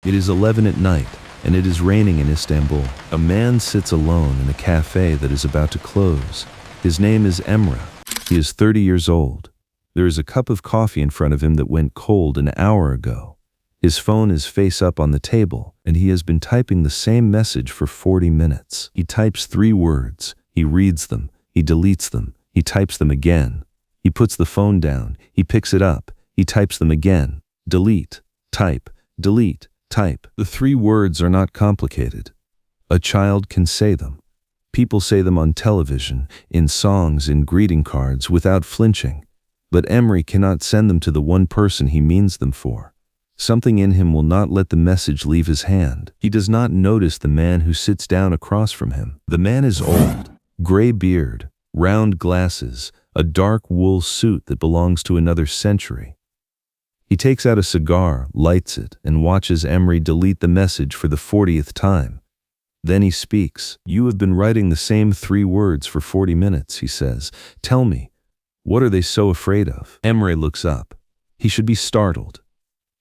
It is 11 at night, and it is raining in Istanbul. A man sits alone in a cafe that is about to close. His name is Emre. He is 30 years old. There is a cup of coffee in front of him that went cold an hour ago. His phone is face up on the table, and he has been typing the same message for 40 minutes. He types 3 words. He reads them. He deletes them. He types them again. He puts the phone down. He picks it up. He types them again. Delete, type, delete, type. The 3 words are not complicated. A child can say them. People say them on television, in songs, in greeting cards, without flinching. But Emre cannot send them to the one person he means them for. Something in him will not let the message leave his hand. He does not notice the man who sits down across from him. The man is old, gray beard, round glasses, a dark wool suit that belongs to another century. He takes out a cigar, lights it, and watches Emre delete the message for the 40th time. Then he speaks. "You have been writing the same 3 words for 40 minutes, he says. "Tell me, what are they so afraid of?" Emre looks up. He should be startled.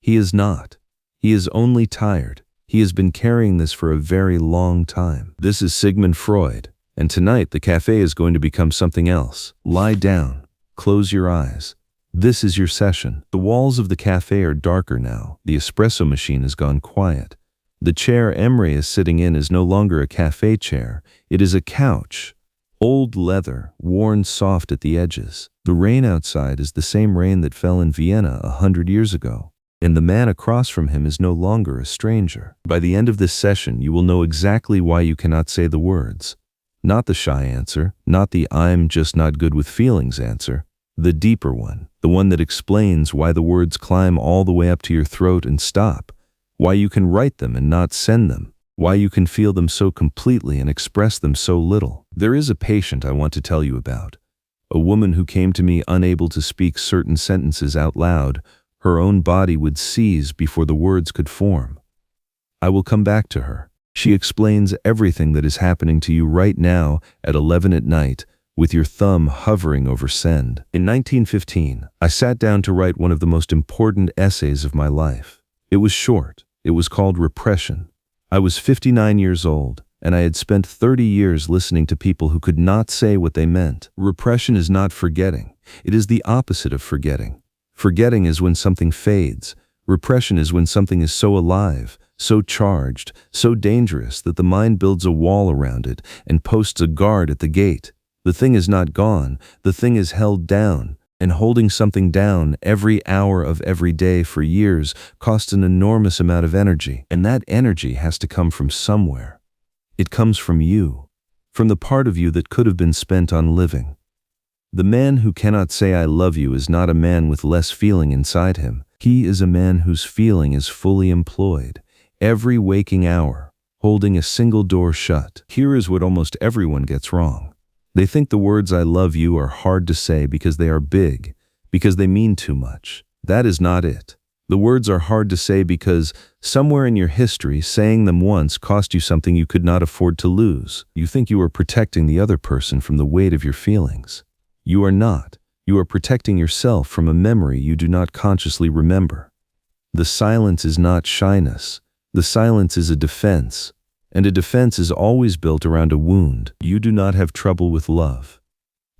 He is not. He is only tired. He has been carrying this for a very long time. This is Sigmund Freud, and tonight the cafe is going to become something else. Lie down. Close your eyes. This is your session. The walls of the cafe are darker now. The espresso machine has gone quiet. The chair Emre is sitting in is no longer a cafe chair. It is a couch. Old leather, worn soft at the edges. The rain outside is the same rain that fell in Vienna 100 years ago. And the man across from him is no longer a stranger. By the end of this session, you will know exactly why you cannot say the words. Not the shy answer, not the "I'm just not good with feelings" answer. The deeper one, the one that explains why the words climb all the way up to your throat and stop. Why you can write them and not send them. Why you can feel them so completely and express them so little. There is a patient I want to tell you about. A woman who came to me unable to speak certain sentences out loud. Her own body would seize before the words could form. I will come back to her. She explains everything that is happening to you right now at 11 at night, with your thumb hovering over send. In 1915, I sat down to write one of the most important essays of my life. It was short. It was called Repression. I was 59 years old, and I had spent 30 years listening to people who could not say what they meant. Repression is not forgetting. It is the opposite of forgetting. Forgetting is when something fades. Repression is when something is so alive, so charged, so dangerous that the mind builds a wall around it and posts a guard at the gate. The thing is not gone. The thing is held down. And holding something down every hour of every day for years costs an enormous amount of energy. And that energy has to come from somewhere. It comes from you, from the part of you that could have been spent on living. The man who cannot say "I love you" is not a man with less feeling inside him. He is a man whose feeling is fully employed, every waking hour, holding a single door shut. Here is what almost everyone gets wrong. They think the words "I love you" are hard to say because they are big, because they mean too much. That is not it. The words are hard to say because somewhere in your history, saying them once cost you something you could not afford to lose. You think you are protecting the other person from the weight of your feelings. You are not. You are protecting yourself from a memory you do not consciously remember. The silence is not shyness. The silence is a defense. And a defense is always built around a wound. You do not have trouble with love.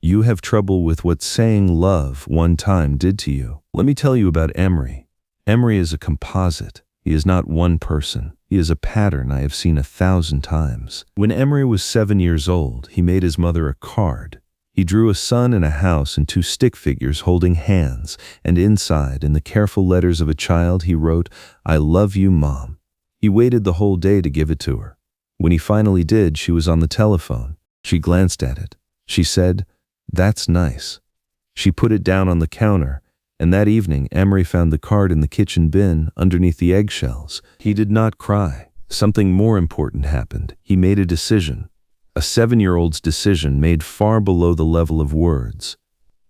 You have trouble with what saying love one time did to you. Let me tell you about Emre. Emre is a composite. He is not one person. He is a pattern I have seen 1,000 times. When Emre was 7 years old, he made his mother a card. He drew a sun and a house and 2 stick figures holding hands, and inside, in the careful letters of a child, he wrote, "I love you, Mom." He waited the whole day to give it to her. When he finally did, she was on the telephone. She glanced at it. She said, "That's nice." She put it down on the counter, and that evening Emre found the card in the kitchen bin underneath the eggshells. He did not cry. Something more important happened. He made a decision. A 7-year-old's decision made far below the level of words.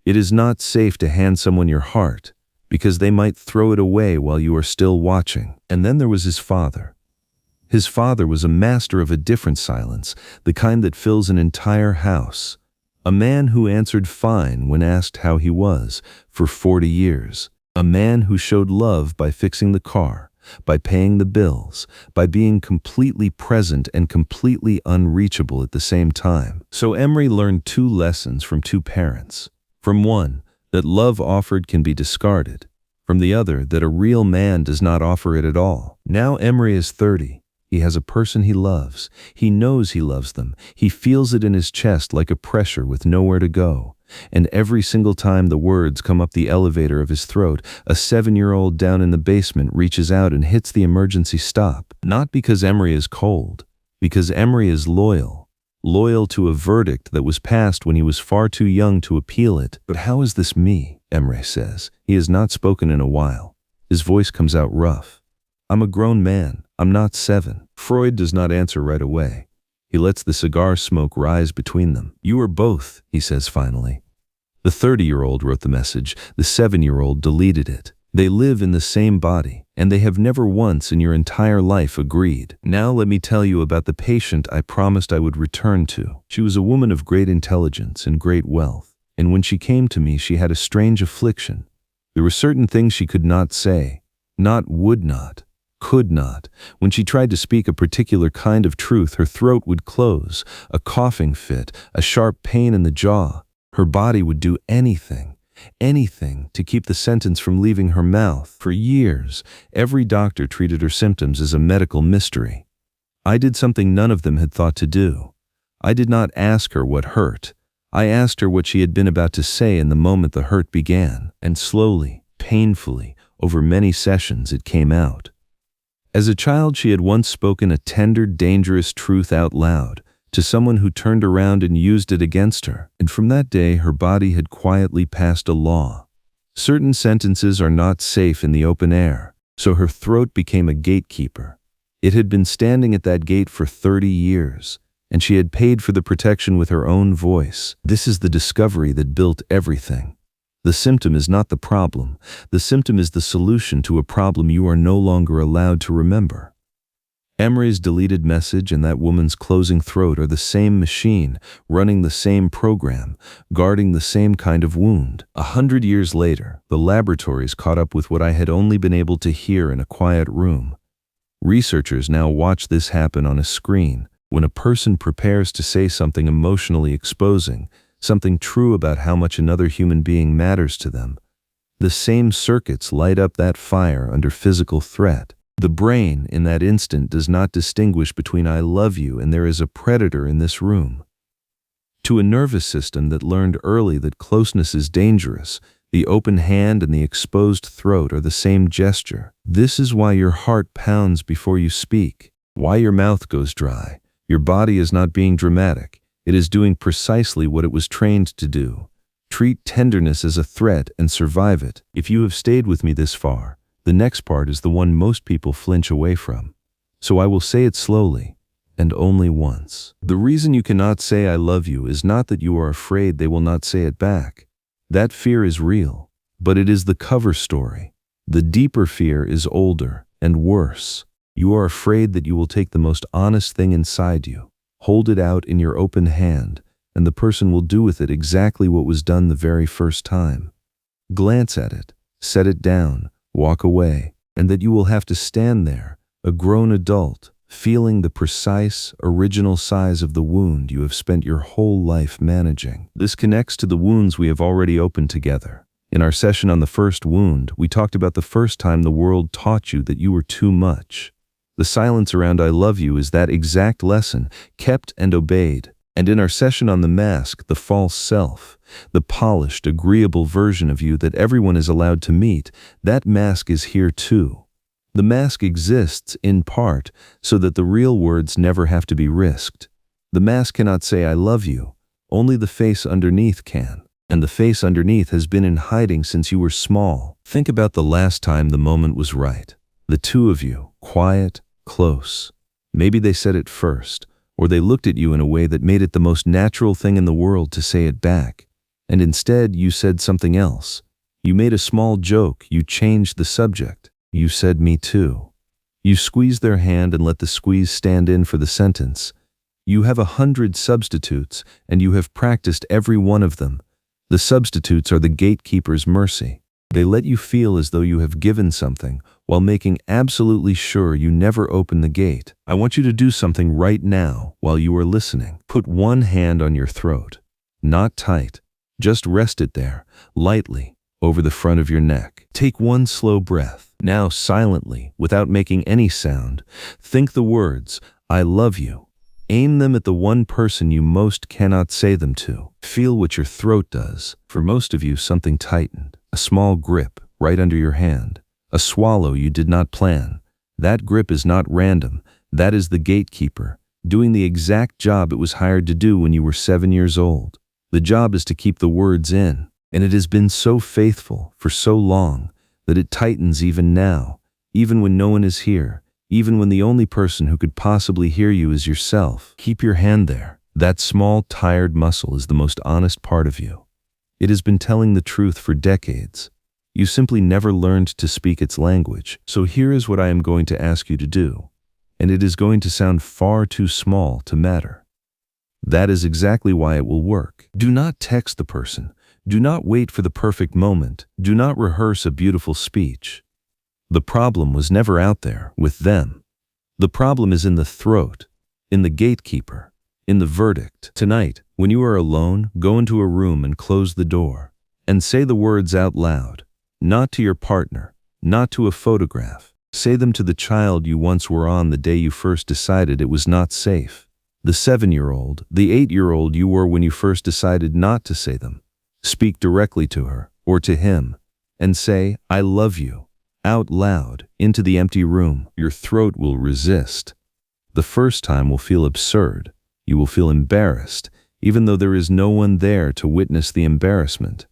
It is not safe to hand someone your heart, because they might throw it away while you are still watching. And then there was his father. His father was a master of a different silence, the kind that fills an entire house. A man who answered fine when asked how he was for 40 years. A man who showed love by fixing the car. by paying the bills, by being completely present and completely unreachable at the same time. So Emery learned two lessons from two parents. From one, that love offered can be discarded. From the other, that a real man does not offer it at all. Now Emery is 30. He has a person he loves. He knows he loves them. He feels it in his chest like a pressure with nowhere to go. And every single time the words come up the elevator of his throat, a 7-year-old down in the basement reaches out and hits the emergency stop. Not because Emery is cold, because Emery is loyal. Loyal to a verdict that was passed when he was far too young to appeal it. But how is this me? Emery says. He has not spoken in a while. His voice comes out rough. I'm a grown man. I'm not 7. Freud does not answer right away. He lets the cigar smoke rise between them. You are both, he says finally. The 30-year-old wrote the message. The 7-year-old deleted it. They live in the same body, and they have never once in your entire life agreed. Now let me tell you about the patient I promised I would return to. She was a woman of great intelligence and great wealth, and when she came to me, she had a strange affliction. There were certain things she could not say, not would not, could not. When she tried to speak a particular kind of truth, her throat would close, a coughing fit, a sharp pain in the jaw. Her body would do anything to keep the sentence from leaving her mouth. For years, every doctor treated her symptoms as a medical mystery. I did something none of them had thought to do. I did not ask her what hurt. I asked her what she had been about to say in the moment the hurt began, and slowly, painfully, over many sessions it came out. As a child, she had once spoken a tender, dangerous truth out loud to someone who turned around and used it against her, and from that day her body had quietly passed a law. Certain sentences are not safe in the open air, so her throat became a gatekeeper. It had been standing at that gate for 30 years, and she had paid for the protection with her own voice. This is the discovery that built everything. The symptom is not the problem. The symptom is the solution to a problem you are no longer allowed to remember. Emery's deleted message and that woman's closing throat are the same machine, running the same program, guarding the same kind of wound. 100 years later, the laboratories caught up with what I had only been able to hear in a quiet room. Researchers now watch this happen on a screen. When a person prepares to say something emotionally exposing, something true about how much another human being matters to them, the same circuits light up that fire under physical threat. The brain, in that instant, does not distinguish between I love you and there is a predator in this room. To a nervous system that learned early that closeness is dangerous, the open hand and the exposed throat are the same gesture. This is why your heart pounds before you speak, why your mouth goes dry. Your body is not being dramatic. It is doing precisely what it was trained to do. Treat tenderness as a threat and survive it. If you have stayed with me this far, the next part is the one most people flinch away from. So I will say it slowly, and only once. The reason you cannot say I love you is not that you are afraid they will not say it back. That fear is real, but it is the cover story. The deeper fear is older and worse. You are afraid that you will take the most honest thing inside you, hold it out in your open hand, and the person will do with it exactly what was done the very first time. Glance at it, set it down, walk away, and that you will have to stand there, a grown adult, feeling the precise, original size of the wound you have spent your whole life managing. This connects to the wounds we have already opened together. In our session on the first wound, we talked about the first time the world taught you that you were too much. The silence around I love you is that exact lesson, kept and obeyed. And in our session on the mask, the false self, the polished, agreeable version of you that everyone is allowed to meet, that mask is here too. The mask exists, in part, so that the real words never have to be risked. The mask cannot say I love you, only the face underneath can. And the face underneath has been in hiding since you were small. Think about the last time the moment was right. The two of you, quiet, close. Maybe they said it first, or they looked at you in a way that made it the most natural thing in the world to say it back. And instead, you said something else. You made a small joke, you changed the subject. You said me too. You squeezed their hand and let the squeeze stand in for the sentence. You have 100 substitutes, and you have practiced every one of them. The substitutes are the gatekeeper's mercy. They let you feel as though you have given something while making absolutely sure you never open the gate. I want you to do something right now while you are listening. Put one hand on your throat. Not tight. Just rest it there, lightly, over the front of your neck. Take one slow breath. Now silently, without making any sound, think the words, "I love you." Aim them at the one person you most cannot say them to. Feel what your throat does. For most of you, something tightened. A small grip right under your hand. A swallow you did not plan. That grip is not random. That is the gatekeeper, doing the exact job it was hired to do when you were 7 years old. The job is to keep the words in, and it has been so faithful for so long that it tightens even now, even when no one is here, even when the only person who could possibly hear you is yourself. Keep your hand there. That small, tired muscle is the most honest part of you. It has been telling the truth for decades. You simply never learned to speak its language. So here is what I am going to ask you to do, and it is going to sound far too small to matter. That is exactly why it will work. Do not text the person. Do not wait for the perfect moment. Do not rehearse a beautiful speech. The problem was never out there with them. The problem is in the throat, in the gatekeeper, in the verdict. Tonight, when you are alone, go into a room and close the door, and say the words out loud, not to your partner, not to a photograph. Say them to the child you once were on the day you first decided it was not safe. The 7-year-old, the 8-year-old you were when you first decided not to say them. Speak directly to her, or to him, and say, "I love you," out loud, into the empty room. Your throat will resist. The first time will feel absurd. You will feel embarrassed, even though there is no one there to witness the embarrassment.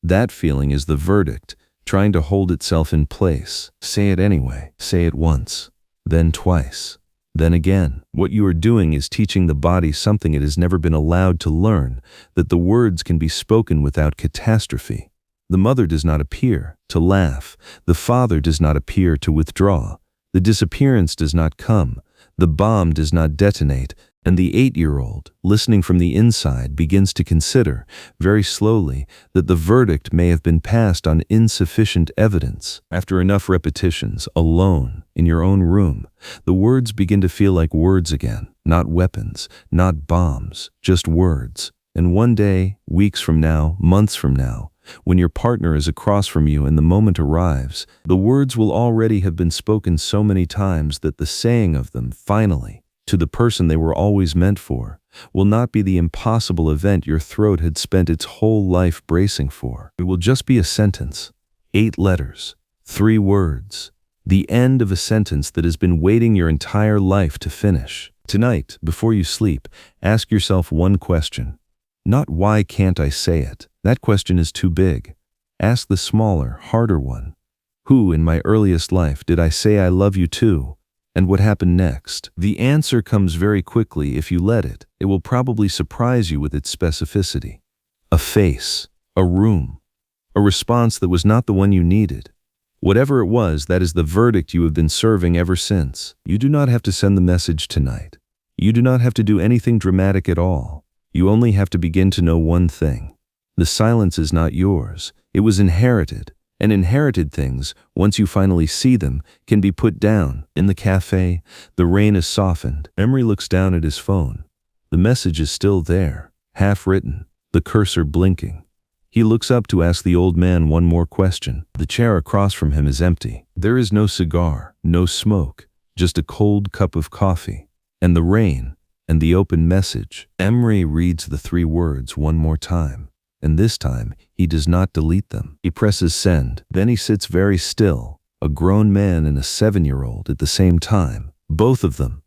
That feeling is the verdict, trying to hold itself in place. Say it anyway. Say it once, then twice, then again. What you are doing is teaching the body something it has never been allowed to learn, that the words can be spoken without catastrophe. The mother does not appear to laugh. The father does not appear to withdraw. The disappearance does not come. The bomb does not detonate. And the 8-year-old, listening from the inside, begins to consider, very slowly, that the verdict may have been passed on insufficient evidence. After enough repetitions, alone, in your own room, the words begin to feel like words again, not weapons, not bombs, just words. And one day, weeks from now, months from now, when your partner is across from you and the moment arrives, the words will already have been spoken so many times that the saying of them, finally, to the person they were always meant for, will not be the impossible event your throat had spent its whole life bracing for. It will just be a sentence, 8 letters, 3 words, the end of a sentence that has been waiting your entire life to finish. Tonight, before you sleep, ask yourself one question. Not "why can't I say it?" That question is too big. Ask the smaller, harder one. Who in my earliest life did I say I love you to? And what happened next? The answer comes very quickly if you let it. It will probably surprise you with its specificity. A face, a room, a response that was not the one you needed. Whatever it was, that is the verdict you have been serving ever since. You do not have to send the message tonight. You do not have to do anything dramatic at all. You only have to begin to know one thing. The silence is not yours. It was inherited. And inherited things, once you finally see them, can be put down. In the cafe, the rain is softened. Emery looks down at his phone. The message is still there, half written, the cursor blinking. He looks up to ask the old man one more question. The chair across from him is empty. There is no cigar, no smoke, just a cold cup of coffee. And the rain, and the open message. Emery reads the 3 words one more time. And this time, he does not delete them. He presses send. Then he sits very still, a grown man and a 7-year-old at the same time, both of them,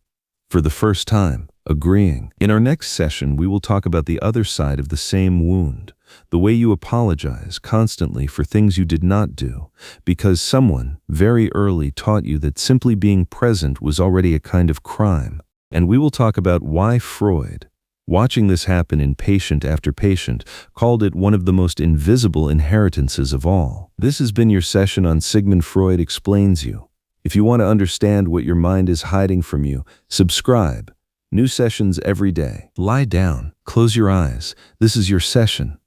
for the first time, agreeing. In our next session, we will talk about the other side of the same wound, the way you apologize constantly for things you did not do, because someone very early taught you that simply being present was already a kind of crime. And we will talk about why Freud, watching this happen in patient after patient, called it one of the most invisible inheritances of all. This has been your session on Sigmund Freud Explains You. If you want to understand what your mind is hiding from you, subscribe. New sessions every day. Lie down. Close your eyes. This is your session.